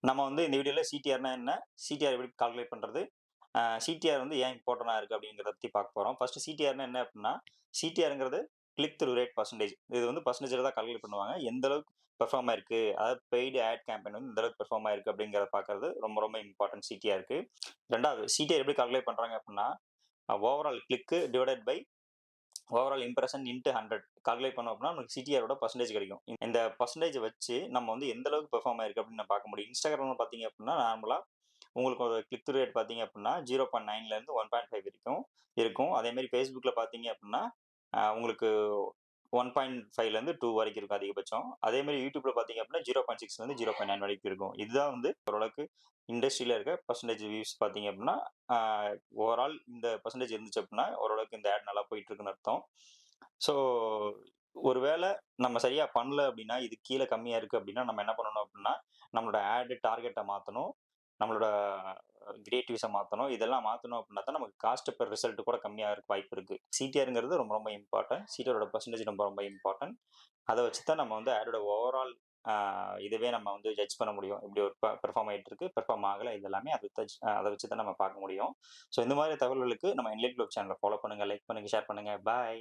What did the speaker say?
நம்ம வந்து இந்த வீடியோல சிடிஆர்னா என்ன? சிடிஆர் எப்படி கால்குலேட் பண்றது? சிடிஆர் வந்து ஏன் இம்பார்ட்டன்ட்டா இருக்கு அப்படிங்கிறத பத்தி பார்க்க போறோம். ஃபர்ஸ்ட் சிடிஆர்னா என்ன அப்படின்னா, சிடிஆர்ங்கிறது கிளிக் த்ரூ ரேட் பெர்சன்டேஜ். இது வந்து பெர்சன்டேஜ்ல தான் கால்குலேட் பண்ணுவாங்க. எந்த அளவுக்கு பெர்ஃபார்ம் ஆயிருக்கு, அதாவது பெய்டு ஆட் கேம்பெயின் வந்து எந்த அளவுக்கு பெர்ஃபார்ம் ஆயிருக்கு அப்படிங்கிறத பார்க்கறது ரொம்ப ரொம்ப இம்பார்ட்டன்ட் சிடிஆருக்கு. 2வது சிடிஆர் எப்படி கால்குலேட் பண்றாங்க அப்படின்னா, overall click divided by overall impression into 100 calculate பண்ணோம் அப்படின்னா நமக்கு சிடிஆரோட பர்சன்டேஜ் கிடைக்கும். இந்த பர்சன்டேஜ் வச்சு நம்ம வந்து எந்த அளவுக்கு பெர்ஃபார்ம் ஆயிருக்கு அப்படின்னு நம்ம பார்க்க முடியும். இன்ஸ்டாகிராம்ல பார்த்தீங்க அப்படின்னா நார்மலா உங்களுக்கு ஒரு கிளிக் த்ரூ ரேட் பார்த்தீங்க அப்படின்னா 0.9ல இருந்து 1.5 வரைக்கும் இருக்கும். அதே மாதிரி Facebookல பார்த்தீங்க அப்படின்னா உங்களுக்கு 1.5ல இருந்து 2 வரைக்கும் இருக்கும் அதிகபட்சம். அதே மாதிரி யூடியூப்ல பார்த்தீங்க அப்படின்னா 0.6ல இருந்து 0.9 வரைக்கும் இருக்கும். இதுதான் வந்து ஓரளவுக்கு இண்டஸ்ட்ரியில இருக்க பர்சன்டேஜ் வியூஸ் பார்த்தீங்க அப்படின்னா ஓவரால் இந்த பர்சன்டேஜ் இருந்துச்சு அப்படின்னா ஓரளவுக்கு இந்த ஆட் நல்லா போயிட்டு இருக்குன்னு அர்த்தம். ஸோ ஒருவேளை நம்ம சரியா பண்ணல அப்படின்னா, இது கீழ கம்மியா இருக்கு அப்படின்னா, நம்ம என்ன பண்ணணும் அப்படின்னா, நம்மளோட ஆட் டார்கெட்ட மாத்தணும். நம்மளோட கிரியேட்டிவ்ஸ மாத்தணும். இதெல்லாம் மாத்தணும் அப்படின்னா தான் நமக்கு காஸ்ட் பெர் ரிசல்ட் கூட கம்மியாகறதுக்கு வாய்ப்பு இருக்கு. சிடிஆர்ங்கிறது ரொம்ப ரொம்ப இம்பார்ட்டன்ட். சிடிஆரோட பெர்சன்டேஜ் ரொம்ப ரொம்ப இம்பார்ட்டன்ட். அத வச்சு தான் நம்ம வந்து ஆடோட ஓவரால் இதுவே நம்ம வந்து ஜட்ஜ் பண்ண முடியும். இப்படி ஒரு பெர்ஃபார்ம் ஆயிட்டு இருக்கு, பெர்ஃபார்ம் ஆகல இது எல்லாமே அத வச்சு தான் நம்ம பார்க்க முடியும். ஸோ இந்த மாதிரி தகவல்களுக்கு நம்ம என்லைட் குரூப் சேனல ஃபாலோ பண்ணுங்க, லைக் பண்ணுங்க, ஷேர் பண்ணுங்க. பாய்.